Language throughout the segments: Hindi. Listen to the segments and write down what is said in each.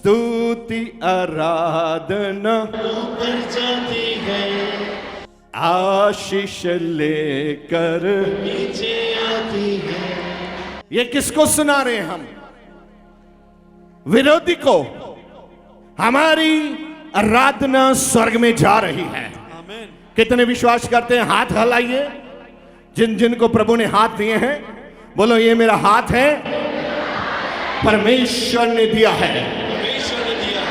स्तुति आराधना ऊपर जाती है, आशीष लेकर नीचे आती है। ये किसको सुना रहे हैं हम? विरोधी को। हमारी आराधना स्वर्ग में जा रही है। कितने विश्वास करते हैं? हाथ हिलाइए। जिन जिन को प्रभु ने हाथ दिए हैं, बोलो ये मेरा हाथ है, परमेश्वर ने दिया है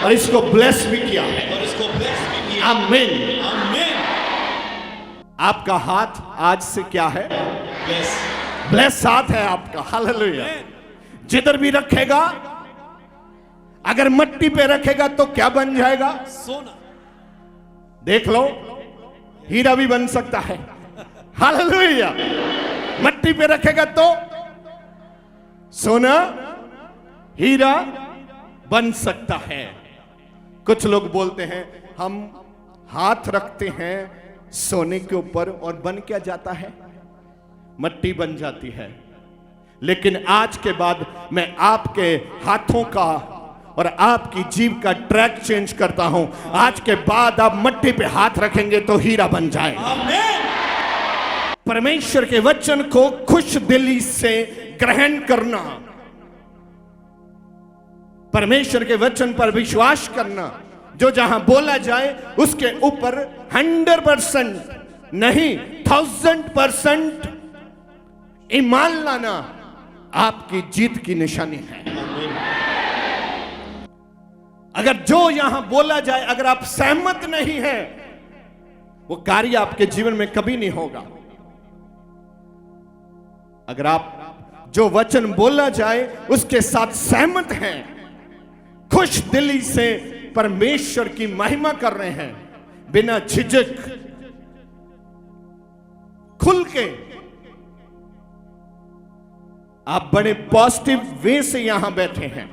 और इसको ब्लेस भी किया है। आमीन। आपका हाथ आज से क्या है? ब्लेस हाथ है आपका। हालेलुया। जिधर भी रखेगा, अगर मिट्टी पे रखेगा तो क्या बन जाएगा? सोना। देख लो, हीरा भी बन सकता है। हालेलुया। मिट्टी पे रखेगा तो सोना, हीरा बन सकता है। कुछ लोग बोलते हैं हम हाथ रखते हैं सोने के ऊपर और बन क्या जाता है? मिट्टी बन जाती है। लेकिन आज के बाद मैं आपके हाथों का और आपकी जीभ का ट्रैक चेंज करता हूं। आज के बाद आप मिट्टी पे हाथ रखेंगे तो हीरा बन जाएगा। परमेश्वर के वचन को खुश दिली से ग्रहण करना, परमेश्वर के वचन पर विश्वास करना, जो जहां बोला जाए उसके ऊपर 100% नहीं 1000% ईमान लाना आपकी जीत की निशानी है। अगर जो यहां बोला जाए, अगर आप सहमत नहीं हैं, वो कार्य आपके जीवन में कभी नहीं होगा। अगर आप जो वचन बोला जाए उसके साथ सहमत हैं, खुश दिली से परमेश्वर की महिमा कर रहे हैं, बिना झिझक खुल के, आप बड़े पॉजिटिव वे से यहां बैठे हैं,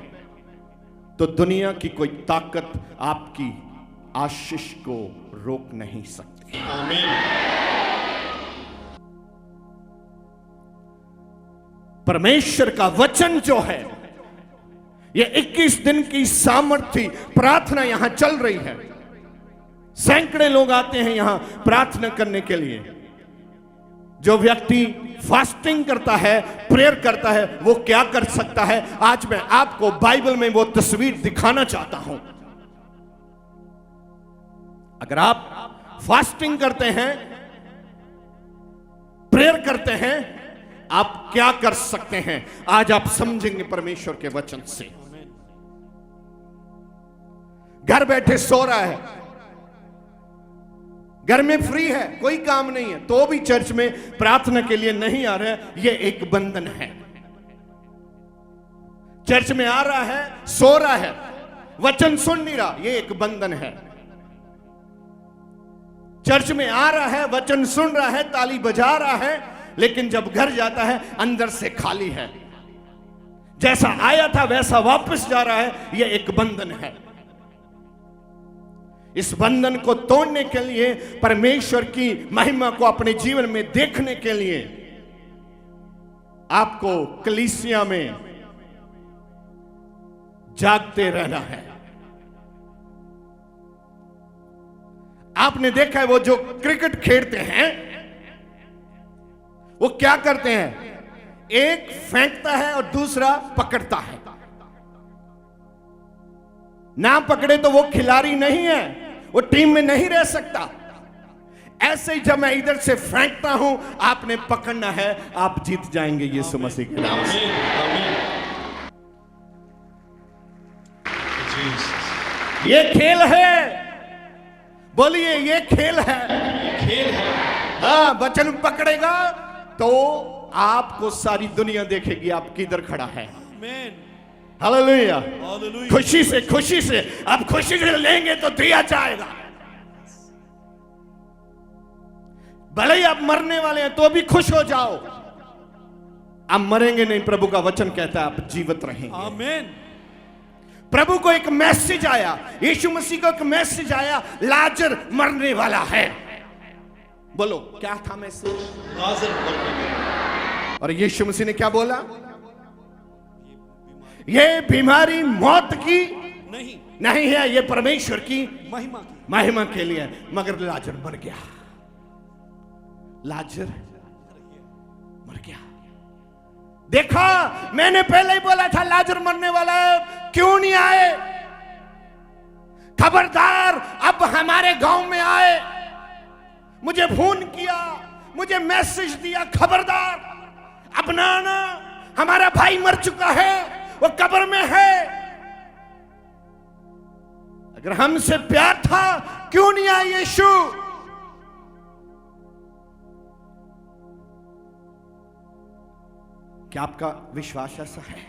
तो दुनिया की कोई ताकत आपकी आशीष को रोक नहीं सकती। आमीन। परमेश्वर का वचन जो है, ये 21 दिन की सामर्थ्य प्रार्थना यहां चल रही है। सैकड़े लोग आते हैं यहां प्रार्थना करने के लिए। जो व्यक्ति फास्टिंग करता है, प्रेयर करता है, वो क्या कर सकता है? आज मैं आपको बाइबल में वो तस्वीर दिखाना चाहता हूं। अगर आप फास्टिंग करते हैं, प्रेयर करते हैं, आप क्या कर सकते हैं? आज आप समझेंगे परमेश्वर के वचन से। घर बैठे सो रहा है, घर में फ्री है, कोई काम नहीं है, तो भी चर्च में प्रार्थना के लिए नहीं आ रहा है, यह एक बंधन है। चर्च में आ रहा है, सो रहा है, वचन सुन नहीं रहा, यह एक बंधन है। चर्च में आ रहा है, वचन सुन रहा है, ताली बजा रहा है, लेकिन जब घर जाता है अंदर से खाली है। जैसा आया था वैसा वापस जा रहा है, यह एक बंधन है। इस बंधन को तोड़ने के लिए, परमेश्वर की महिमा को अपने जीवन में देखने के लिए, आपको कलीसिया में जागते रहना है। आपने देखा है वो जो क्रिकेट खेलते हैं, वो क्या करते हैं? एक फेंकता है और दूसरा पकड़ता है। ना पकड़े तो वो खिलाड़ी नहीं है, वो टीम में नहीं रह सकता। ऐसे ही जब मैं इधर से फेंकता हूं, आपने पकड़ना है, आप जीत जाएंगे यीशु मसीह के नाम से। ये खेल है, बोलिए ये खेल है। खेल है। हाँ, वचन पकड़ेगा तो आपको सारी दुनिया देखेगी आप किधर खड़ा है। हालेलुया। खुशी से आप खुशी से लेंगे तो दिया जाएगा। भले ही आप मरने वाले हैं तो भी खुश हो जाओ। आप मरेंगे नहीं, प्रभु का वचन कहता है आप जीवित रहेंगे। आमीन। प्रभु को एक मैसेज आया, यीशु मसीह को एक मैसेज आया, लाजर मरने वाला है। बोलो क्या था मैसेज? लाजर मरने वाला। और यीशु मसीह ने क्या बोला? ये बीमारी मौत की नहीं नहीं है, ये परमेश्वर की महिमा के लिए। मगर लाजर मर गया, लाजर मर गया। देखा, मैंने पहले ही बोला था लाजर मरने वाला है, क्यों नहीं आए? खबरदार, अब हमारे गांव में आए, मुझे फोन किया, मुझे मैसेज दिया, खबरदार अब ना आना, हमारा भाई मर चुका है, वो कब्र में है। अगर हमसे प्यार था क्यों नहीं आए यीशु? क्या आपका विश्वास ऐसा है?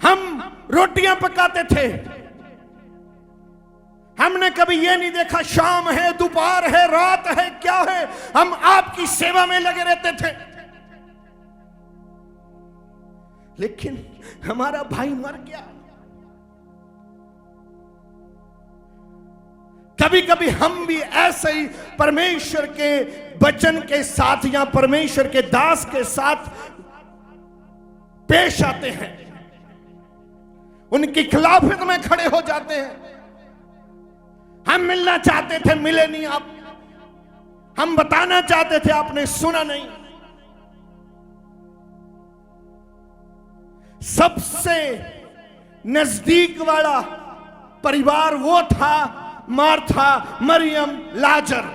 हम रोटियां पकाते थे, हमने कभी यह नहीं देखा शाम है, दोपहर है, रात है, क्या है, हम आपकी सेवा में लगे रहते थे। लेकिन हमारा भाई मर गया। कभी कभी हम भी ऐसे ही परमेश्वर के वचन के साथ या परमेश्वर के दास के साथ पेश आते हैं, उनकी खिलाफत में खड़े हो जाते हैं। हम मिलना चाहते थे, मिले नहीं आप, हम बताना चाहते थे, आपने सुना नहीं। सबसे नजदीक वाला परिवार वो था, मार्था, मरियम, लाजर।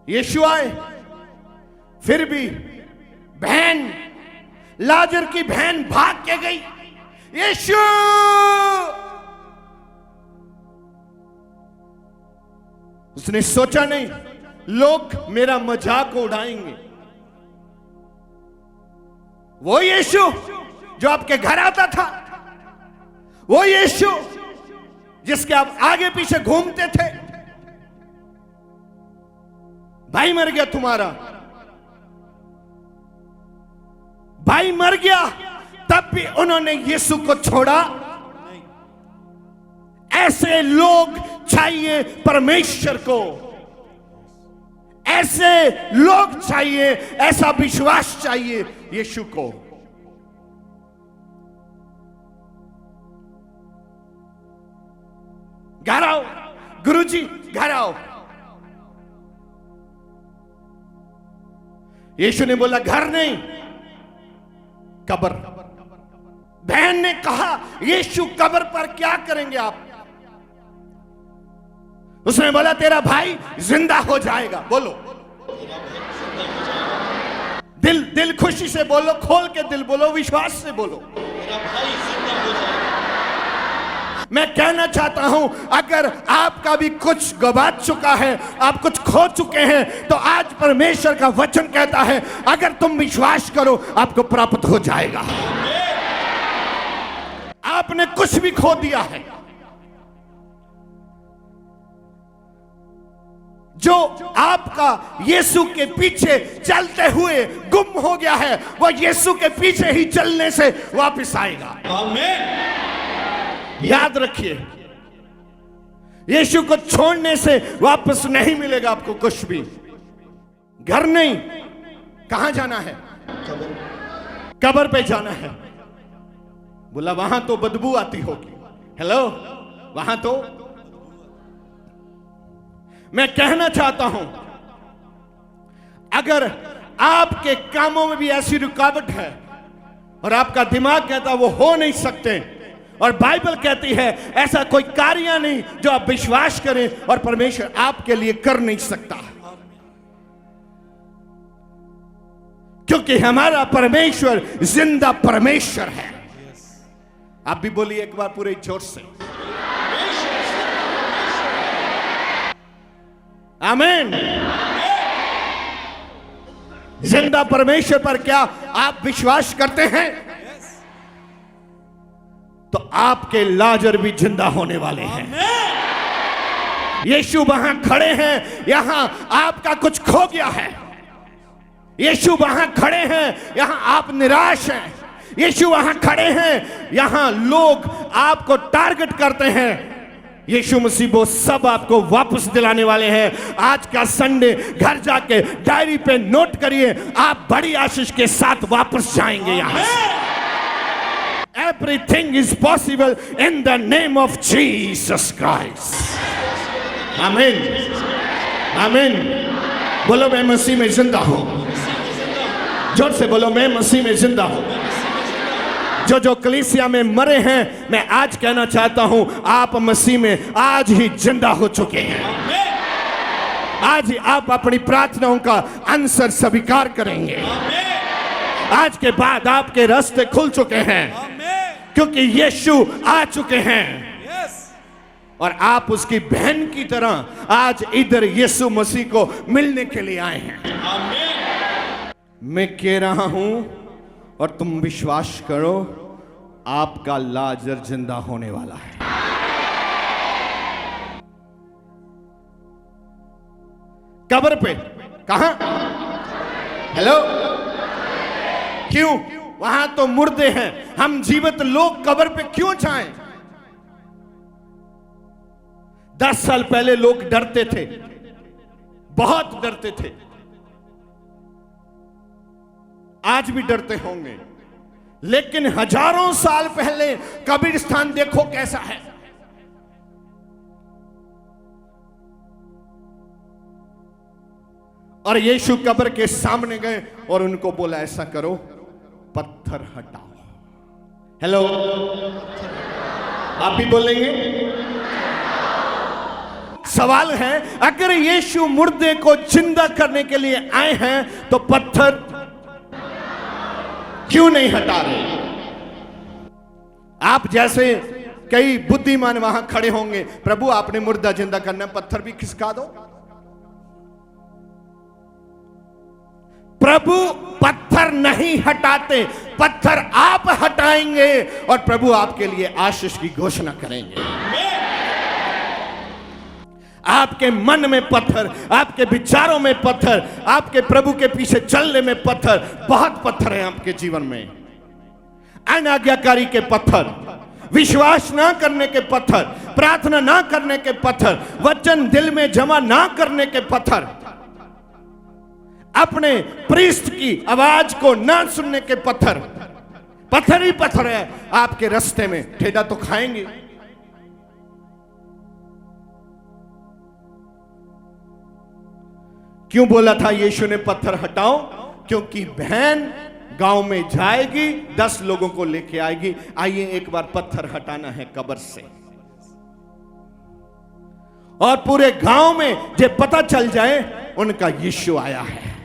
यीशु आए, फिर भी बहन, लाजर की बहन भाग के गई। यीशु, उसने सोचा नहीं लोग मेरा मजाक उड़ाएंगे। वो यीशु जो आपके घर आता था, वो यीशु जिसके आप आगे पीछे घूमते थे, भाई मर गया तुम्हारा, भाई मर गया, तब भी उन्होंने यीशु को छोड़ा। ऐसे लोग चाहिए परमेश्वर को, ऐसे लोग चाहिए, ऐसा विश्वास चाहिए यीशु को। घर आओ गुरुजी, घर आओ। यीशु ने बोला घर नहीं, कब्र। बहन ने कहा यीशु कब्र पर क्या करेंगे आप? उसने बोला तेरा भाई जिंदा हो जाएगा। बोलो दिल खुशी से बोलो, खोल के दिल बोलो, विश्वास से बोलो, मेरा भाई जिंदा हो जाएगा। मैं कहना चाहता हूं अगर आपका भी कुछ गवा चुका है, आप कुछ खो चुके हैं, तो आज परमेश्वर का वचन कहता है अगर तुम विश्वास करो आपको प्राप्त हो जाएगा। आपने कुछ भी खो दिया है, जो आपका यीशु के पीछे चलते हुए गुम हो गया है, वो यीशु के पीछे ही चलने से वापस आएगा। आमीन। याद रखिए, यीशु को छोड़ने से वापस नहीं मिलेगा आपको कुछ भी। घर नहीं, कहां जाना है? कब्र पे जाना है। बोला वहां तो बदबू आती होगी। हेलो, वहां तो मैं कहना चाहता हूं अगर आपके कामों में भी ऐसी रुकावट है और आपका दिमाग कहता वो हो नहीं सकते, और बाइबल कहती है ऐसा कोई कार्य नहीं जो आप विश्वास करें और परमेश्वर आपके लिए कर नहीं सकता, क्योंकि हमारा परमेश्वर जिंदा परमेश्वर है। आप भी बोलिए एक बार पूरे जोर से, आमीन। जिंदा परमेश्वर पर क्या आप विश्वास करते हैं? तो आपके लाजर भी जिंदा होने वाले हैं। यीशु वहां खड़े हैं, यहां आपका कुछ खो गया है। यीशु वहां खड़े हैं, यहां आप निराश हैं। यीशु वहां खड़े हैं, यहां लोग आपको टारगेट करते हैं। यीशु मसीह वो सब आपको वापस दिलाने वाले हैं। आज का संडे घर जाके डायरी पे नोट करिए, आप बड़ी आशीष के साथ वापस जाएंगे यहां से। Everything is possible in the name of Jesus Christ. आमीन, आमीन। बोलो मैं मसीह में जिंदा हूं। जोर से बोलो मैं मसीह में जिंदा हूं। जो कलीसिया में मरे हैं, मैं आज कहना चाहता हूं आप मसीह में आज ही जिंदा हो चुके हैं। आज ही आप अपनी प्रार्थनाओं का आंसर स्वीकार करेंगे। आज के बाद आपके रास्ते खुल चुके हैं, क्योंकि यीशु आ चुके हैं और आप उसकी बहन की तरह आज इधर यीशु मसीह को मिलने के लिए आए हैं। मैं कह रहा हूं और तुम विश्वास करो, आपका लाजर जिंदा होने वाला है। कब्र पे कहां? हेलो, क्यों? वहां तो मुर्दे हैं, हम जीवित लोग कब्र पे क्यों जाएं? 10 साल पहले लोग डरते थे, बहुत डरते थे, आज भी डरते होंगे, लेकिन हजारों साल पहले कब्रिस्तान देखो कैसा है। और यीशु कब्र के सामने गए और उनको बोला ऐसा करो, पत्थर हटाओ। हेलो, आप भी बोलेंगे? सवाल है, अगर यीशु मुर्दे को जिंदा करने के लिए आए हैं तो पत्थर क्यों नहीं हटा रहे? आप जैसे कई बुद्धिमान वहां खड़े होंगे, प्रभु आपने मुर्दा जिंदा करना, पत्थर भी खिसका दो। प्रभु पत्थर नहीं हटाते, पत्थर आप हटाएंगे और प्रभु आपके लिए आशीष की घोषणा करेंगे। आपके मन में पत्थर, आपके विचारों में पत्थर, आपके प्रभु के पीछे चलने में पत्थर, बहुत पत्थर हैं आपके जीवन में। अनाज्ञाकारी के पत्थर, विश्वास ना करने के पत्थर, प्रार्थना ना करने के पत्थर, वचन दिल में जमा ना करने के पत्थर, अपने प्रीस्ट की आवाज को ना सुनने के पत्थर, पत्थर ही पत्थर है आपके रास्ते में, ठेला तो खाएंगे। क्यों बोला था यीशु ने पत्थर हटाओ? क्योंकि बहन गांव में जाएगी, 10 लोगों को लेके आएगी। आइए एक बार पत्थर हटाना है कब्र से, और पूरे गांव में जो पता चल जाए उनका यीशु आया है।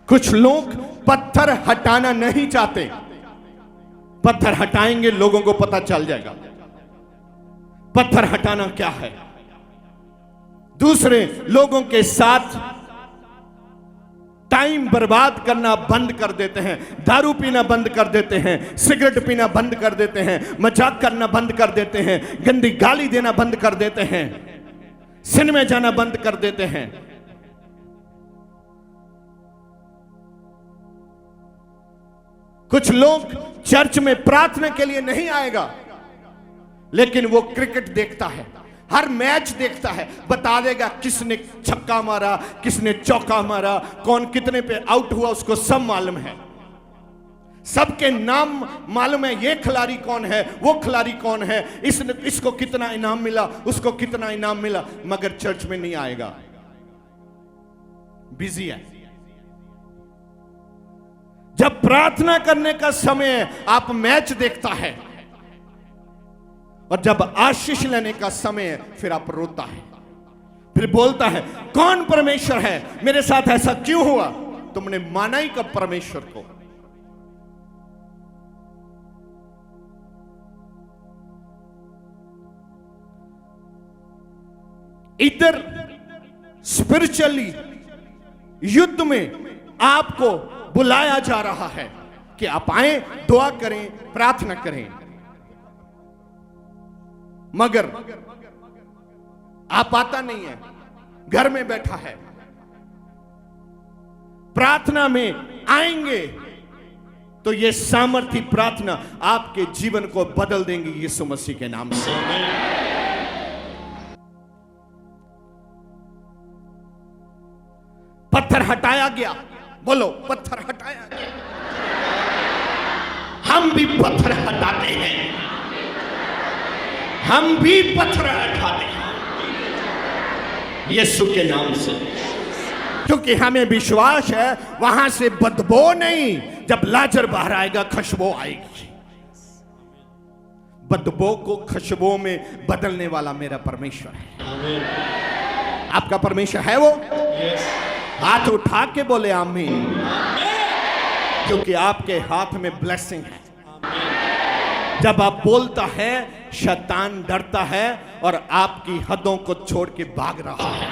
कुछ लोग पत्थर हटाना नहीं चाहते, पत्थर हटाएंगे लोगों को पता चल जाएगा। पत्थर हटाना क्या है? दूसरे लोगों के साथ टाइम बर्बाद करना बंद कर देते हैं, दारू पीना बंद कर देते हैं, सिगरेट पीना बंद कर देते हैं, मजाक करना बंद कर देते हैं, गंदी गाली देना बंद कर देते हैं, सिनेमा जाना बंद कर देते हैं। कुछ लोग चर्च में प्रार्थना के लिए नहीं आएगा, लेकिन वो क्रिकेट देखता है, हर मैच देखता है, बता देगा किसने छक्का मारा, किसने चौका मारा, कौन कितने पे आउट हुआ, उसको सब मालूम है। सबके नाम मालूम है, ये खिलाड़ी कौन है, वो खिलाड़ी कौन है, इसको कितना इनाम मिला, उसको कितना इनाम मिला, मगर चर्च में नहीं आएगा, बिजी है। जब प्रार्थना करने का समय आप मैच देखता है, और जब आशीष लेने का समय फिर आप रोता है, फिर बोलता है कौन परमेश्वर है, मेरे साथ ऐसा क्यों हुआ? तुमने माना ही कब परमेश्वर को? इधर स्पिरिचुअली युद्ध में आपको बुलाया जा रहा है कि आप आए, दुआ करें, प्रार्थना करें, मगर आप आता नहीं है, घर में बैठा है, प्रार्थना में आएंगे तो ये सामर्थी प्रार्थना आपके जीवन को बदल देंगी यीशु मसीह के नाम से। पत्थर हटाया गया, बोलो पत्थर हटाया गया। हम भी पत्थर हटाते हैं, हम भी पत्थर हटाते हैं यीशु के नाम से, क्योंकि हमें विश्वास है वहां से बदबू नहीं, जब लाजर बाहर आएगा खुशबू आएगी। बदबू को खुशबू में बदलने वाला मेरा परमेश्वर है। आपका परमेश्वर है वो? हाथ उठा के बोले आमीन, क्योंकि आपके हाथ में ब्लेसिंग है। जब आप बोलता है शैतान डरता है और आपकी हदों को छोड़ के भाग रहा है।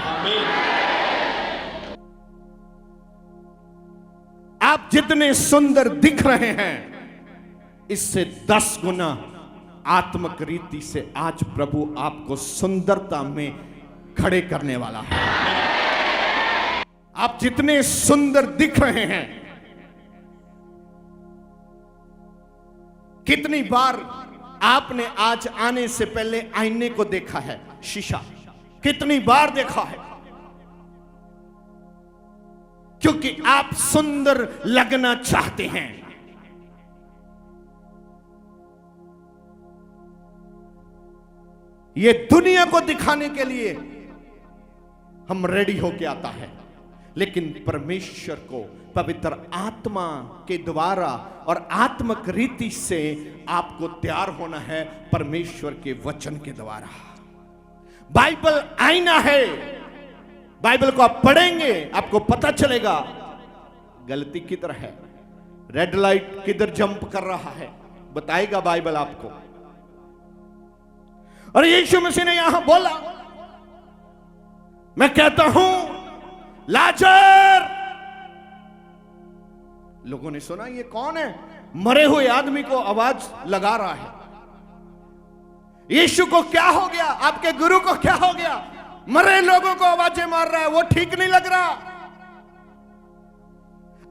आप जितने सुंदर दिख रहे हैं इससे 10 गुना आत्मिक रीति से आज प्रभु आपको सुंदरता में खड़े करने वाला है। आप जितने सुंदर दिख रहे हैं, कितनी बार आपने आज आने से पहले आईने को देखा है, शीशा कितनी बार देखा है, क्योंकि आप सुंदर लगना चाहते हैं। ये दुनिया को दिखाने के लिए हम रेडी होके आता है, लेकिन परमेश्वर को पवित्र आत्मा के द्वारा और आत्मिक रीति से आपको तैयार होना है परमेश्वर के वचन के द्वारा। बाइबल आईना है, बाइबल को आप पढ़ेंगे आपको पता चलेगा गलती किधर है, रेड लाइट किधर जंप कर रहा है, बताएगा बाइबल आपको। और यीशु मसीह ने यहां बोला, मैं कहता हूं लाजर। लोगों ने सुना ये कौन है? मरे हुए आदमी को आवाज लगा रहा है। यीशु को क्या हो गया? आपके गुरु को क्या हो गया? मरे लोगों को आवाजें मार रहा है, वो ठीक नहीं लग रहा।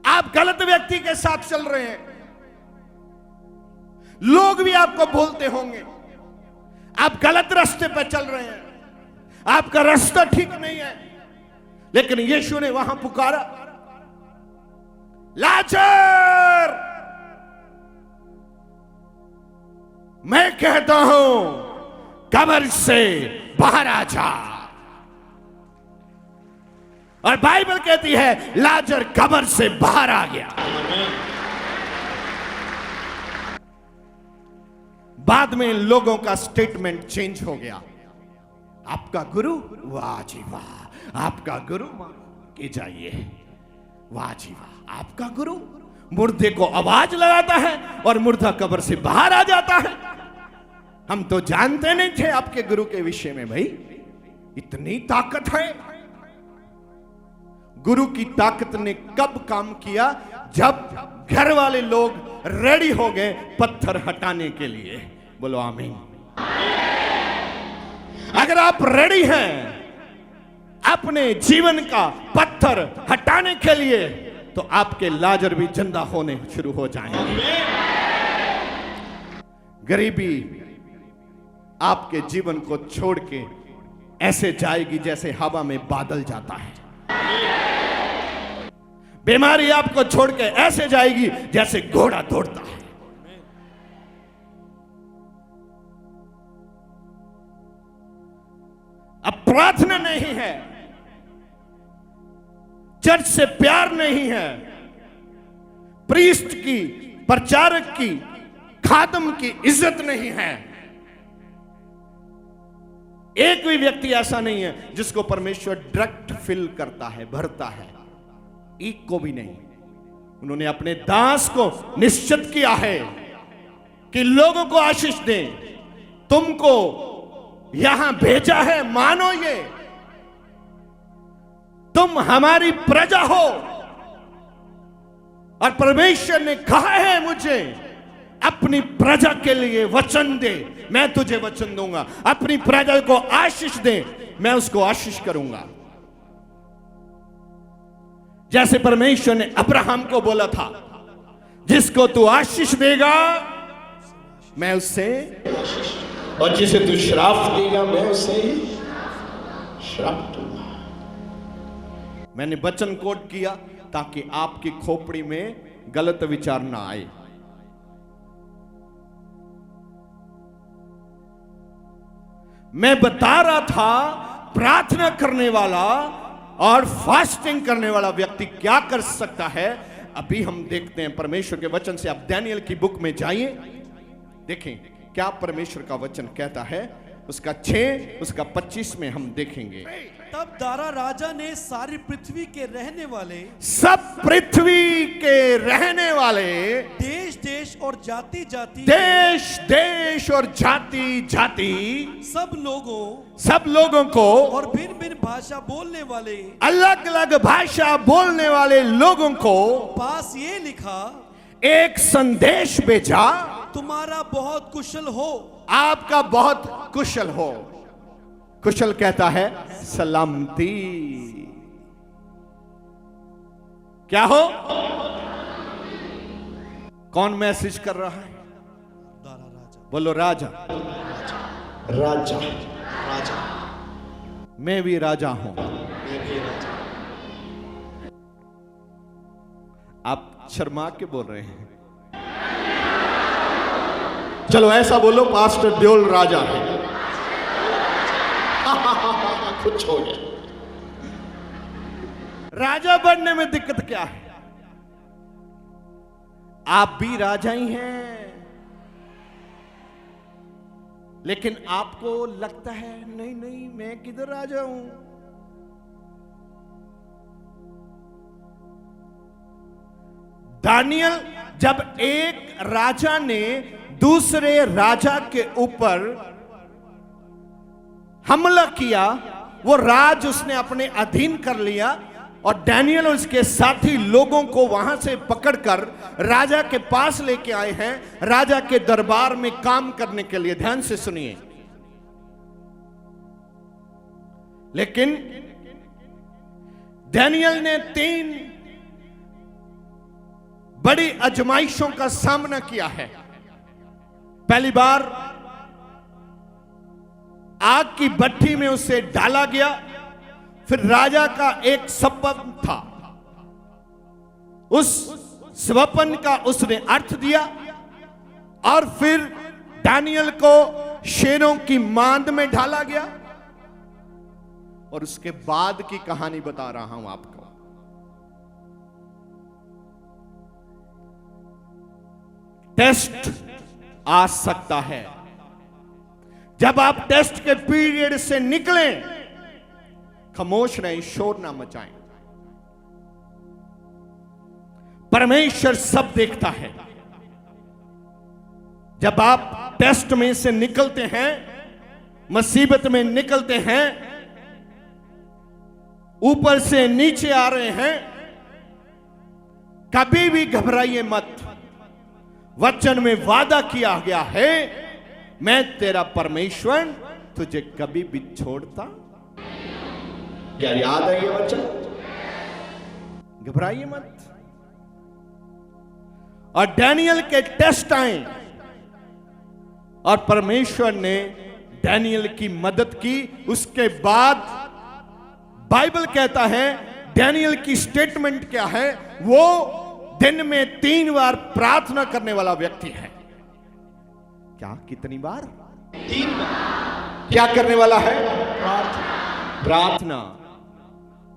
आप गलत व्यक्ति के साथ चल रहे हैं। लोग भी आपको बोलते होंगे आप गलत रास्ते पर चल रहे हैं, आपका रास्ता ठीक नहीं है। लेकिन यीशु ने वहां पुकारा, लाजर मैं कहता हूं कब्र से बाहर आ जा। और बाइबल कहती है लाजर कब्र से बाहर आ गया। बाद में लोगों का स्टेटमेंट चेंज हो गया। आपका गुरु, वाह जी वाह, आपका गुरु के जाइए, वाह जी वाह, आपका गुरु मुर्दे को आवाज लगाता है और मुर्दा कब्र से बाहर आ जाता है। हम तो जानते नहीं थे आपके गुरु के विषय में, भाई इतनी ताकत है। गुरु की ताकत ने कब काम किया? जब घर वाले लोग रेडी हो गए पत्थर हटाने के लिए। बोलो आमीन। अगर आप रेडी हैं अपने जीवन का पत्थर हटाने के लिए, तो आपके लाजर भी जिंदा होने शुरू हो जाएंगे। गरीबी आपके जीवन को छोड़ के ऐसे जाएगी जैसे हवा में बादल जाता है। बीमारी आपको छोड़ के ऐसे जाएगी जैसे घोड़ा दौड़ता है। अब प्रार्थना नहीं है, चर्च से प्यार नहीं है, प्रीस्ट की, प्रचारक की, खादम की इज्जत नहीं है। एक भी व्यक्ति ऐसा नहीं है जिसको परमेश्वर डायरेक्ट फिल करता है, भरता है, एक को भी नहीं। उन्होंने अपने दास को निश्चित किया है कि लोगों को आशीष दें, तुमको यहां भेजा है, मानो ये तुम हमारी प्रजा हो। और परमेश्वर ने कहा है मुझे अपनी प्रजा के लिए वचन दे, मैं तुझे वचन दूंगा। अपनी प्रजा को आशीष दे, मैं उसको आशीष करूंगा। जैसे परमेश्वर ने अब्राहम को बोला था, जिसको तू आशीष देगा मैं उससे, और जिसे तू श्राप देगा मैं उससे श्राप दूंगा। मैंने वचन कोट किया ताकि आपकी खोपड़ी में गलत विचार ना आए। मैं बता रहा था प्रार्थना करने वाला और फास्टिंग करने वाला व्यक्ति क्या कर सकता है। अभी हम देखते हैं परमेश्वर के वचन से। आप दानियेल की बुक में जाइए, देखें क्या परमेश्वर का वचन कहता है। उसका 6 उसका 25 में हम देखेंगे। तब दारा राजा ने सारी पृथ्वी के रहने वाले, सब पृथ्वी के रहने वाले, देश देश और जाति जाति, देश देश और जाति जाति, सब लोगों को और भिन्न भिन्न भाषा बोलने वाले, अलग अलग भाषा बोलने वाले लोगों को पास ये लिखा, एक संदेश भेजा, तुम्हारा बहुत कुशल हो, आपका बहुत कुशल हो। कुशल कहता है सलामती। क्या हो? कौन मैसेज कर रहा है? दारा राजा। बोलो राजा। राजा राजा, मैं भी राजा हूं। मैं भी राजा। आप शर्मा के बोल रहे हैं। चलो ऐसा बोलो, पास्टर देओल राजा है। कुछ हो गया। राजा बनने में दिक्कत क्या है? आप भी राजा ही हैं, लेकिन आपको लगता है नहीं नहीं मैं किधर राजा हूं। दानियल, जब एक राजा ने दूसरे राजा के ऊपर हमला किया, वो राज उसने अपने अधीन कर लिया और दानियल और उसके साथी लोगों को वहां से पकड़कर राजा के पास लेके आए हैं, राजा के दरबार में काम करने के लिए। ध्यान से सुनिए। लेकिन दानियल ने 3 बड़ी आजमाइशों का सामना किया है। पहली बार आग की भट्ठी में उसे डाला गया, फिर राजा का एक स्वप्न था, उस स्वप्न का उसने अर्थ दिया, और फिर दानियल को शेरों की मांद में ढाला गया, और उसके बाद की कहानी बता रहा हूं आपको। टेस्ट आ सकता है। जब आप टेस्ट के पीरियड से निकलें, खामोश रहें, शोर ना मचाएं। परमेश्वर सब देखता है। जब आप टेस्ट में से निकलते हैं, मुसीबत में निकलते हैं, ऊपर से नीचे आ रहे हैं, कभी भी घबराइए मत। वचन में वादा किया गया है, मैं तेरा परमेश्वर तुझे कभी भी छोड़ता। क्या याद है ये वचन? घबराइए मत। और दानियल के टेस्ट आए और परमेश्वर ने दानियल की मदद की। उसके बाद बाइबल कहता है, दानियल की स्टेटमेंट क्या है? वो दिन में 3 बार प्रार्थना करने वाला व्यक्ति है। क्या? कितनी बार? 3 बार। क्या करने वाला है? प्रार्थना।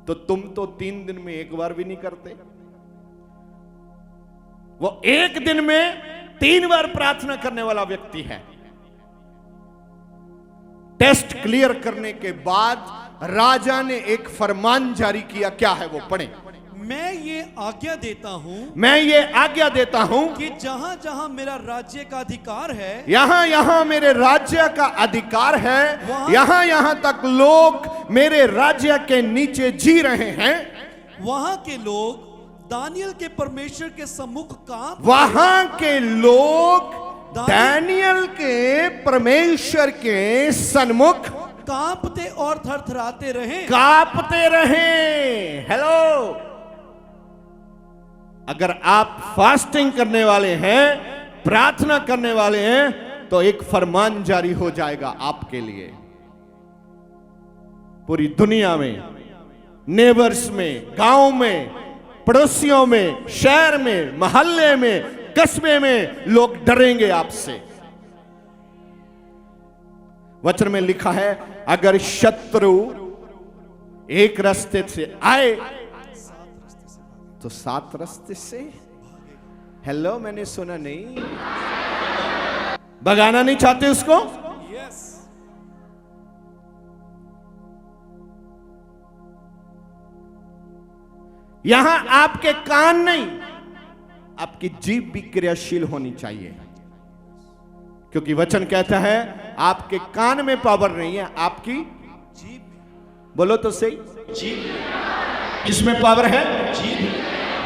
तो तुम तो 3 दिन में 1 बार भी नहीं करते। वो 1 दिन में 3 बार प्रार्थना करने वाला व्यक्ति है। टेस्ट क्लियर करने के बाद राजा ने एक फरमान जारी किया। क्या है वो? पढ़ें। मैं ये आज्ञा देता हूं, मैं ये आज्ञा देता हूं कि जहां जहां मेरा राज्य का अधिकार है, यहां यहां मेरे राज्य का अधिकार है, यहां यहां तक लोग मेरे राज्य के नीचे जी रहे हैं, वहां के लोग दानियल के परमेश्वर के सम्मुख कांप, वहां के लोग दानियल के परमेश्वर के सन्मुख कांपते और थरथराते रहे। कांपते रहे। हेलो, अगर आप फास्टिंग करने वाले हैं, प्रार्थना करने वाले हैं, तो एक फरमान जारी हो जाएगा आपके लिए। पूरी दुनिया में, नेबर्स में, गांव में, पड़ोसियों में, शहर में, मोहल्ले में, कस्बे में लोग डरेंगे आपसे। वचन में लिखा है, अगर शत्रु एक रास्ते से आए तो 7 रास्ते से। हेलो, मैंने सुना नहीं? भगाना नहीं चाहते उसको? यस। यहां आपके कान नहीं, आपकी जीभ भी क्रियाशील होनी चाहिए, क्योंकि वचन कहता है आपके कान में पावर नहीं है, आपकी जीभ। बोलो तो सही, जीभ। किसमें पावर है? जीभ।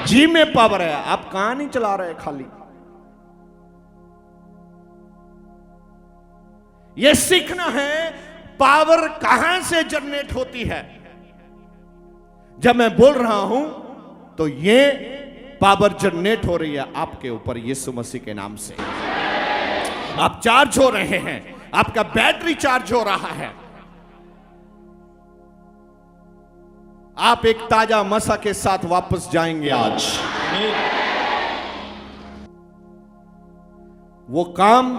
जीभ में पावर है। आप कान ही चला रहे हैं खाली। यह सीखना है पावर कहां से जनरेट होती है। जब मैं बोल रहा हूं तो यह पावर जनरेट हो रही है आपके ऊपर यीशु मसीह के नाम से। आप चार्ज हो रहे हैं, आपका बैटरी चार्ज हो रहा है। आप एक ताजा मसा के साथ वापस जाएंगे आज। वो काम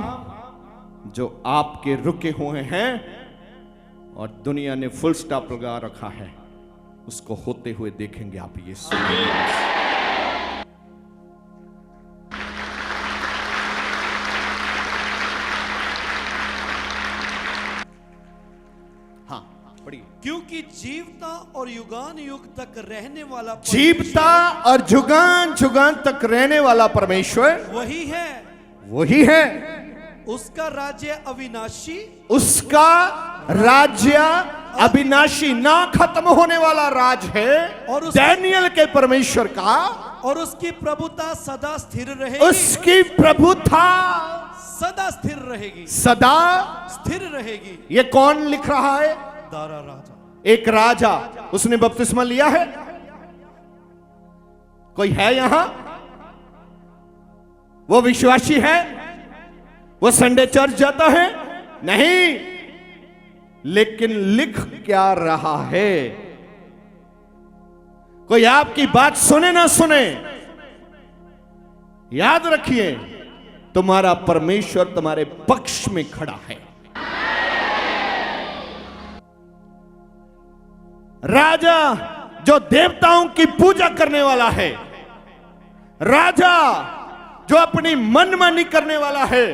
जो आपके रुके हुए हैं और दुनिया ने फुल स्टॉप लगा रखा है, उसको होते हुए देखेंगे आप। ये क्योंकि जीवता और युगान युग तक रहने वाला जीवता और जुगान जुगान तक रहने वाला परमेश्वर वही है। उसका राज्य अविनाशी, उसका राज्य अविनाशी, ना खत्म होने वाला राज है। और दानियल के परमेश्वर का, और उसकी प्रभुता सदा स्थिर रहेगी। उसकी प्रभुता सदा स्थिर रहेगी, सदा स्थिर रहेगी। ये कौन लिख रहा है? दारा राजा। एक राजा, उसने बपतिस्मा लिया है? कोई है यहां? वो विश्वासी है? वो संडे चर्च जाता है? नहीं। लेकिन लिख क्या रहा है? कोई आपकी बात सुने ना सुने, याद रखिए तुम्हारा परमेश्वर तुम्हारे पक्ष में खड़ा है। राजा जो देवताओं की पूजा करने वाला है, राजा जो अपनी मनमानी करने वाला है,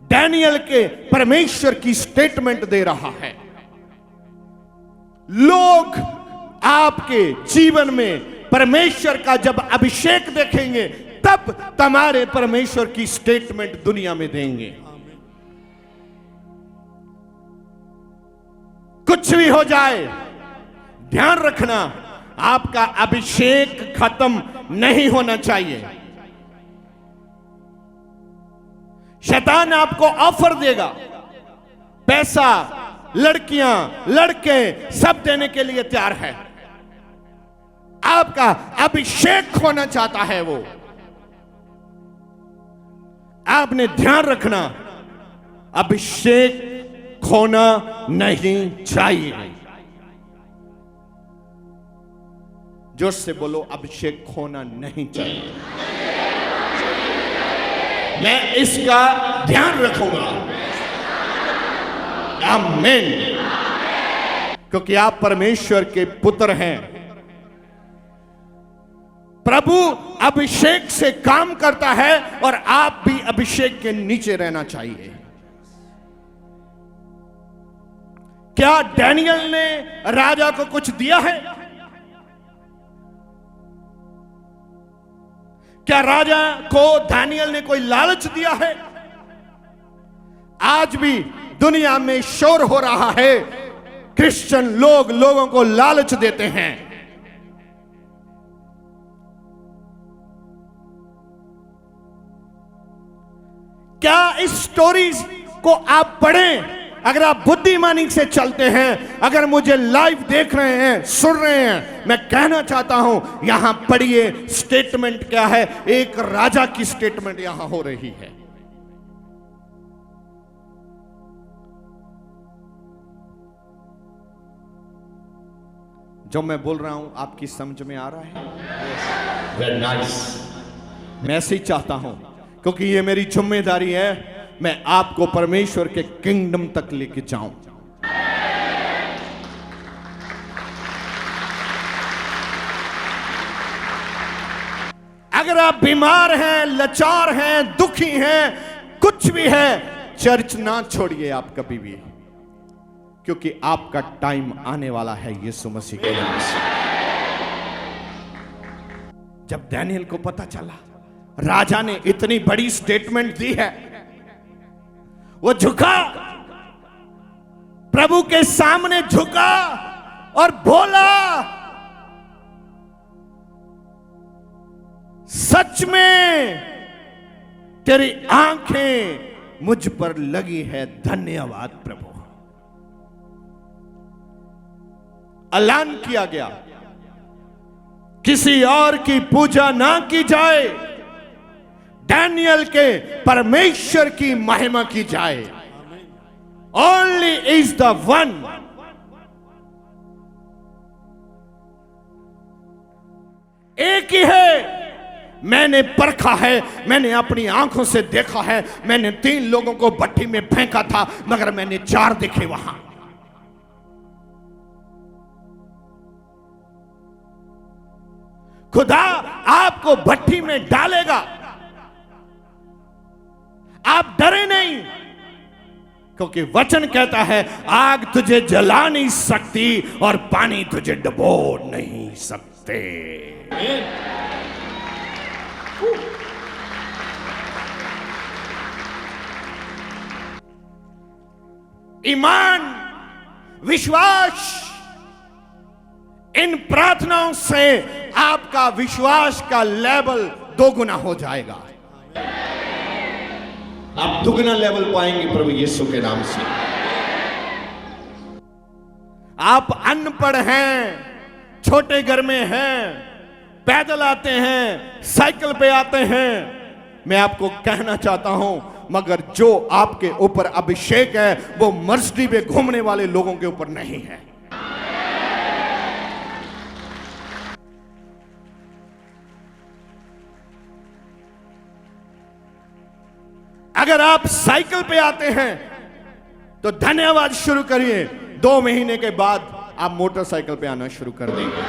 दानियल के परमेश्वर की स्टेटमेंट दे रहा है। लोग आपके जीवन में परमेश्वर का जब अभिषेक देखेंगे, तब तुम्हारे परमेश्वर की स्टेटमेंट दुनिया में देंगे। कुछ भी हो जाए, ध्यान रखना आपका अभिषेक खत्म नहीं होना चाहिए। शैतान आपको ऑफर देगा, पैसा, लड़कियां, लड़के सब देने के लिए तैयार है। आपका अभिषेक खोना चाहता है वो। आपने ध्यान रखना, अभिषेक खोना नहीं चाहिए। जोर से बोलो, अभिषेक खोना नहीं चाहिए। मैं इसका ध्यान रखूंगा। आमीन। क्योंकि आप परमेश्वर के पुत्र हैं। प्रभु अभिषेक से काम करता है और आप भी अभिषेक के नीचे रहना चाहिए। क्या दानियल ने राजा को कुछ दिया है? क्या राजा को दानियल ने कोई लालच दिया है? आज भी दुनिया में शोर हो रहा है, क्रिश्चियन लोग लोगों को लालच देते हैं। क्या इस स्टोरीज को आप पढ़ें अगर आप बुद्धिमानी से चलते हैं, अगर मुझे लाइव देख रहे हैं, सुन रहे हैं, मैं कहना चाहता हूं, यहां पढ़िए स्टेटमेंट क्या है। एक राजा की स्टेटमेंट यहां हो रही है। जो मैं बोल रहा हूं आपकी समझ में आ रहा है? Very nice. मैं ऐसे ही चाहता हूं, क्योंकि ये मेरी जिम्मेदारी है, मैं आपको परमेश्वर के किंगडम तक लेके जाऊं। अगर आप बीमार हैं, लाचार हैं, दुखी हैं, कुछ भी है, चर्च ना छोड़िए आप कभी भी, क्योंकि आपका टाइम आने वाला है यीशु मसीह के नाम से। जब दानियल को पता चला राजा ने इतनी बड़ी स्टेटमेंट दी है, वो झुका, प्रभु के सामने झुका और बोला, सच में तेरी आंखें मुझ पर लगी है, धन्यवाद प्रभु। ऐलान किया गया, किसी और की पूजा ना की जाए, दानियल के परमेश्वर की महिमा की जाए। Only is the one. एक ही है। मैंने परखा है, मैंने अपनी आंखों से देखा है। मैंने 3 लोगों को भट्टी में फेंका था, मगर मैंने 4 देखे वहां। खुदा आपको भट्टी में डालेगा, आप डरे नहीं, क्योंकि वचन कहता है आग तुझे जला नहीं सकती और पानी तुझे डुबो नहीं सकते। ईमान, विश्वास, इन प्रार्थनाओं से आपका विश्वास का लेवल 2 गुना हो जाएगा। आप दुगना लेवल पाएंगे प्रभु यीशु के नाम से। आप अनपढ़ हैं, छोटे घर में हैं, पैदल आते हैं, साइकिल पे आते हैं, मैं आपको कहना चाहता हूं, मगर जो आपके ऊपर अभिषेक है वो मर्सिडी पे घूमने वाले लोगों के ऊपर नहीं है। अगर आप साइकिल पे आते हैं तो धन्यवाद शुरू करिए, 2 महीने के बाद आप मोटरसाइकिल पे आना शुरू कर देंगे।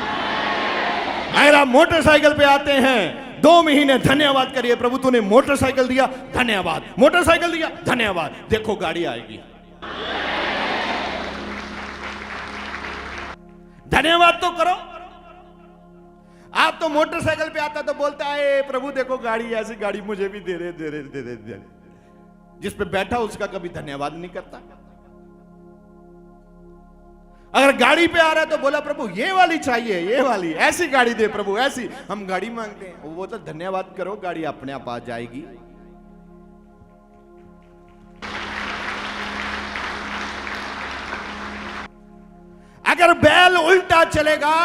अगर आप मोटरसाइकिल पे आते हैं 2 महीने धन्यवाद करिए, प्रभु तूने मोटरसाइकिल दिया, धन्यवाद, मोटरसाइकिल दिया, धन्यवाद, देखो गाड़ी आएगी। धन्यवाद तो करो। आप तो मोटरसाइकिल पे आता तो बोलता है प्रभु देखो गाड़ी, ऐसी गाड़ी मुझे भी दे रहे, दे रहे, दे रहे, दे रहे। जिस पे बैठा उसका कभी धन्यवाद नहीं करता। अगर गाड़ी पे आ रहा है तो बोला प्रभु ये वाली चाहिए, ये वाली, ऐसी गाड़ी दे प्रभु, ऐसी। हम गाड़ी मांगते हैं, वो तो धन्यवाद करो, गाड़ी अपने आप आ जाएगी। अगर बैल उल्टा चलेगा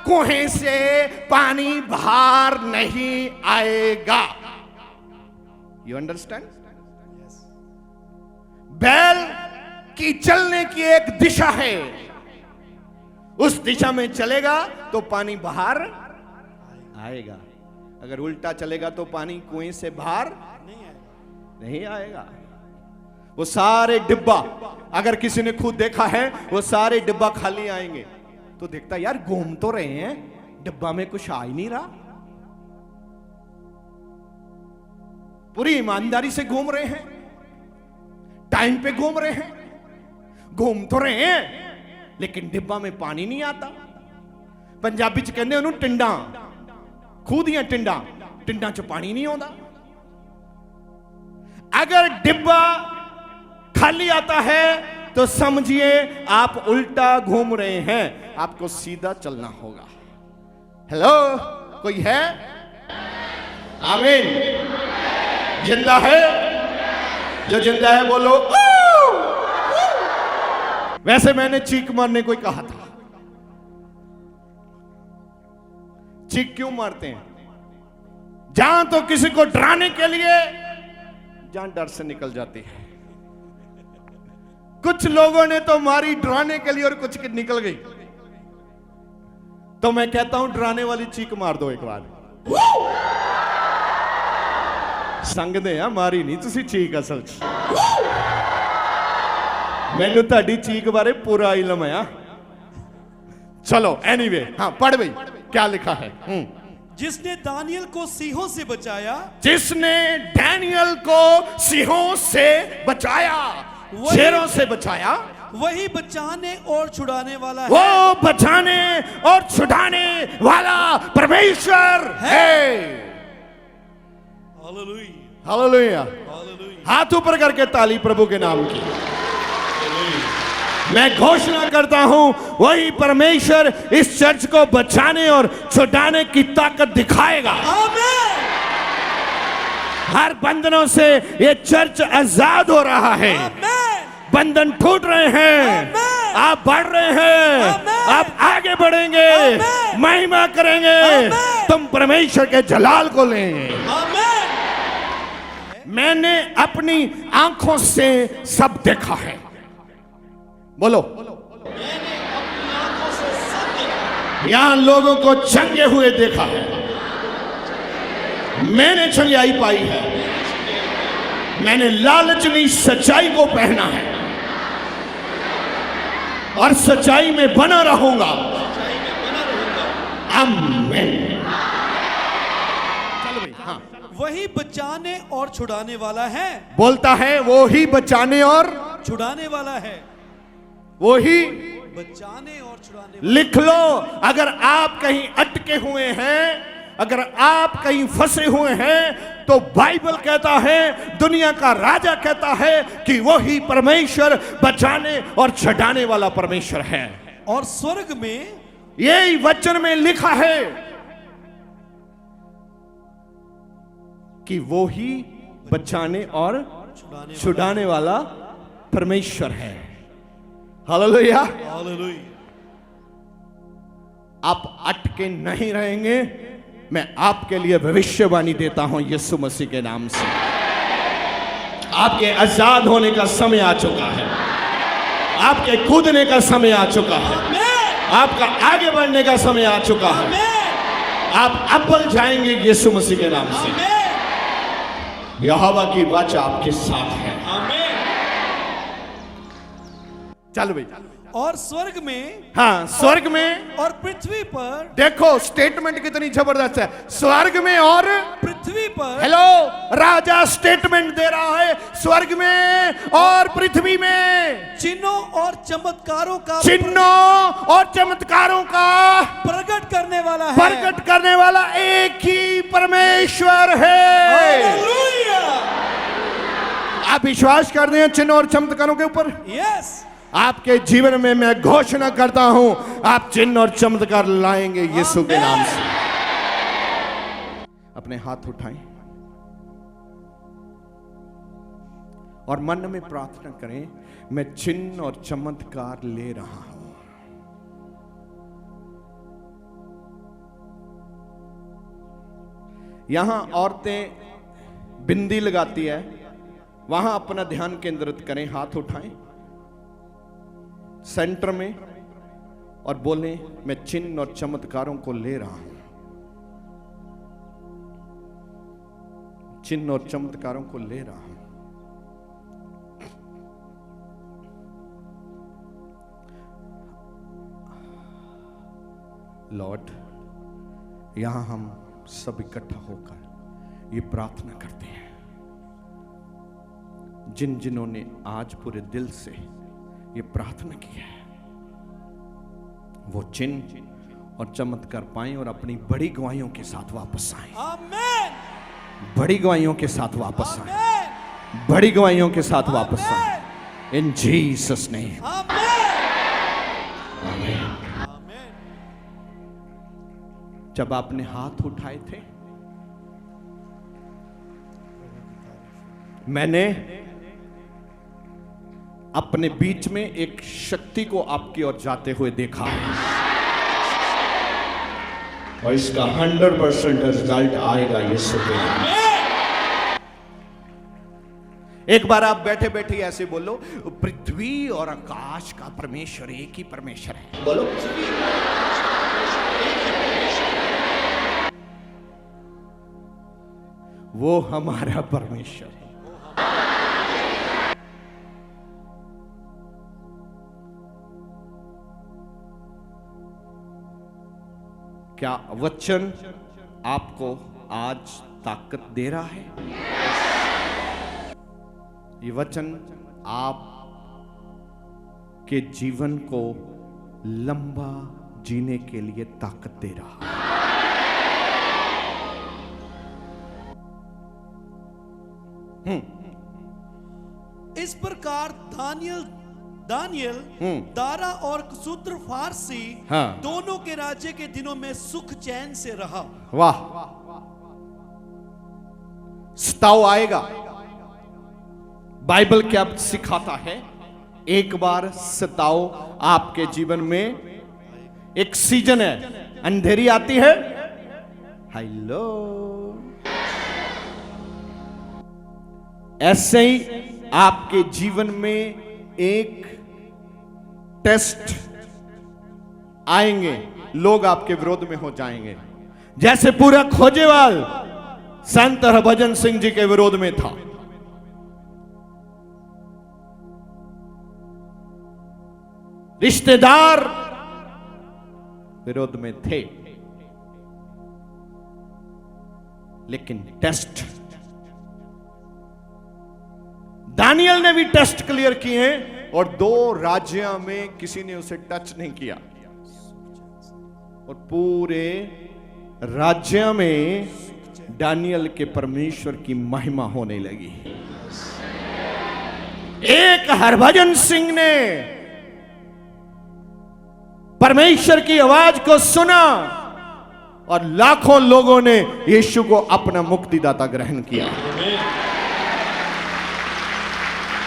कुएं से पानी बाहर नहीं आएगा। You understand? बैल की चलने की एक दिशा है, उस दिशा में चलेगा तो पानी बाहर आएगा। अगर उल्टा चलेगा तो पानी कुएं से बाहर नहीं आएगा। वो सारे डिब्बा, अगर किसी ने खुद देखा है, वो सारे डिब्बा खाली आएंगे तो देखता यार घूम तो रहे हैं, डिब्बा में कुछ आ ही नहीं रहा। पूरी ईमानदारी से घूम रहे हैं, टाइम पे घूम रहे हैं, घूम तो रहे हैं, लेकिन डिब्बा में पानी नहीं आता। पंजाबी च कहते उन्होंने टिंडा, खूह दियां टिंडा, टिंडा च पानी नहीं आता। अगर डिब्बा खाली आता है तो समझिए आप उल्टा घूम रहे हैं, आपको सीधा चलना होगा। हेलो, कोई है? आमीन। जिंदा है? जो जिंदा है बोलो। वैसे मैंने चीख मारने को ही कहा था। चीख क्यों मारते हैं? जहां तो किसी को डराने के लिए, जहां डर से निकल जाती है। कुछ लोगों ने तो मारी डराने के लिए और कुछ की निकल गई। तो मैं कहता हूं डराने वाली चीख मार दो एक बार। संग दे आ मारी नहीं तुसी चीख असल च। मैनू ताड़ी चीख बारे पूरा इल्म है। चलो एनीवे, हाँ पढ़ भाई क्या लिखा है। जिसने दानियल को सिंहों से बचाया, जिसने डैनियल को सिंहों से बचाया, शेरों से बचाया, वही बचाने और छुड़ाने वाला है। वो बचाने और छुड़ाने वाला परमेश्वर है। Hallelujah, hallelujah. हालेलुया। हाथ ऊपर करके ताली प्रभु के नाम की। मैं घोषणा करता हूं वही परमेश्वर इस चर्च को बचाने और छुड़ाने की ताकत दिखाएगा। आमीन। हर बंधनों से ये चर्च आजाद हो रहा है। आमीन। बंधन टूट रहे हैं। आमीन। आप बढ़ रहे हैं। आमीन। आप आगे बढ़ेंगे। आमीन। महिमा करेंगे। आमीन। तुम परमेश्वर के जलाल को लेंगे। आमीन। मैंने अपनी आंखों से सब देखा है। बोलो। मैंने अपनी आंखों से सब देखा। यहां लोगों को चंगे हुए देखा है। मैंने चंगाई पाई है। मैंने लालचनी सच्चाई को पहना है और सच्चाई में बना रहूंगा। आमीन। चलो भाई, हाँ। वही बचाने और छुड़ाने वाला है। बोलता है वो ही बचाने और छुड़ाने वाला है। वो ही बचाने और छुड़ाने वाला। लिख लो। अगर आप कहीं अटके हुए हैं, अगर आप कहीं फंसे हुए हैं, तो बाइबल कहता है, दुनिया का राजा कहता है कि वो ही परमेश्वर बचाने और छुड़ाने वाला परमेश्वर है। और स्वर्ग में यही वचन में लिखा है कि वो ही बचाने और छुड़ाने वाला परमेश्वर है। हालेलुया। हालेलुया। आप अटके नहीं रहेंगे। मैं आपके लिए भविष्यवाणी देता हूं यीशु मसीह के नाम से। आपके आजाद होने का समय आ चुका है। आपके कूदने का समय आ चुका है। आपका आगे बढ़ने का समय आ चुका है। आप अव्वल जाएंगे यीशु मसीह के नाम से। यहोवा की वाचा आपके साथ है। चल भाई। और स्वर्ग में, हाँ स्वर्ग में और पृथ्वी पर। देखो स्टेटमेंट कितनी जबरदस्त है। स्वर्ग में और पृथ्वी पर। हेलो, राजा स्टेटमेंट दे रहा है। स्वर्ग में और पृथ्वी में चिन्हों और चमत्कारों का, चिन्हों और चमत्कारों का प्रकट करने वाला है। प्रकट करने वाला एक ही परमेश्वर है। हालेलुया। आप विश्वास करते हैं चिन्ह और चमत्कारों के ऊपर? यस। आपके जीवन में मैं घोषणा करता हूं, आप चिन्ह और चमत्कार लाएंगे यीशु के नाम से। अपने हाथ उठाएं और मन में प्रार्थना करें, मैं चिन्ह और चमत्कार ले रहा हूं। यहां औरतें बिंदी लगाती है, वहां अपना ध्यान केंद्रित करें। हाथ उठाएं सेंटर में और बोलें, मैं चिन्ह और चमत्कारों को ले रहा हूं। चिन्ह और चमत्कारों को ले रहा हूं। लॉर्ड, यहां हम सब इकट्ठा होकर ये प्रार्थना करते हैं, जिन जिन्होंने आज पूरे दिल से ये प्रार्थना की है, वो चिन्ह और चमत्कार पाएं और अपनी बड़ी गवाहियों के साथ वापस आएं। आमीन। बड़ी गवाहियों के साथ वापस आएं। आमीन। बड़ी गवाहियों के साथ वापस आएं। इन जीसस नेम। आमीन। आमीन। जब आपने हाथ उठाए थे, मैंने अपने बीच में एक शक्ति को आपकी ओर जाते हुए देखा और इसका 100% रिजल्ट आएगा यीशु के नाम से। एक बार आप बैठे बैठे ऐसे बोलो, पृथ्वी और आकाश का परमेश्वर एक ही परमेश्वर है। बोलो, वो हमारा परमेश्वर है। क्या वचन आपको आज ताकत दे रहा है? ये वचन आप के जीवन को लंबा जीने के लिए ताकत दे रहा है। इस प्रकार दानियल दारा और सूत्र फारसी दोनों के राज्य के दिनों में सुख चैन से रहा। वाह, सताव आएगा। बाइबल क्या सिखाता है? एक बार सताव आपके जीवन में एक सीजन है, अंधेरी आती है। हेलो, ऐसे ही आपके जीवन में एक टेस्ट आएंगे, लोग आपके विरोध में हो जाएंगे, जैसे पूरा खोजेवाल संत हरभजन सिंह जी के विरोध में था। रिश्तेदार विरोध में थे, लेकिन टेस्ट, दानियल ने भी टेस्ट क्लियर किए और 2 राज्यों में किसी ने उसे टच नहीं किया और पूरे राज्य में दानियल के परमेश्वर की महिमा होने लगी। एक हरभजन सिंह ने परमेश्वर की आवाज को सुना और लाखों लोगों ने यीशु को अपना मुक्तिदाता ग्रहण किया।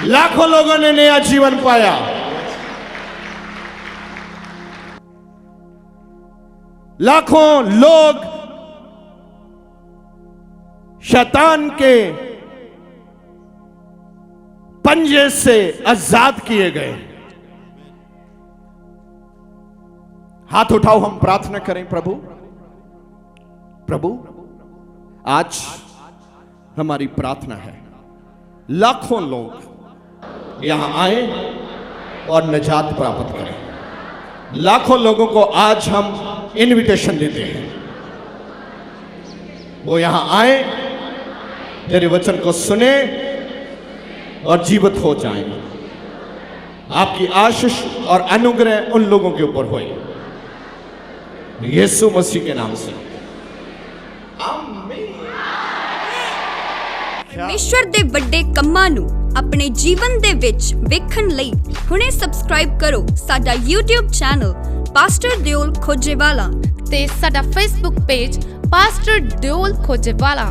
लाखों लोगों ने नया जीवन पाया। लाखों लोग शैतान के पंजे से आजाद किए गए। हाथ उठाओ, हम प्रार्थना करें। प्रभु आज हमारी प्रार्थना है, लाखों लोग यहां आए और निजात प्राप्त करें। लाखों लोगों को आज हम इनविटेशन देते हैं, वो यहां आए, तेरे वचन को सुने और जीवित हो जाएं। आपकी आशीष और अनुग्रह उन लोगों के ऊपर होए, यीशु मसीह के नाम से परमेश्वर ਦੇ ਵੱਡੇ ਕੰਮਾਂ ਨੂੰ ਆਪਣੇ ਜੀਵਨ ਦੇ ਵਿੱਚ ਵੇਖਣ ਲਈ ਹੁਣੇ ਸਬਸਕ੍ਰਾਈਬ ਕਰੋ ਸਾਡਾ YouTube ਚੈਨਲ ਪਾਸਟਰ ਦਿਓਲ ਖੋਜੇਵਾਲਾ ਤੇ ਸਾਡਾ Facebook ਪੇਜ ਪਾਸਟਰ ਦਿਓਲ ਖੋਜੇਵਾਲਾ।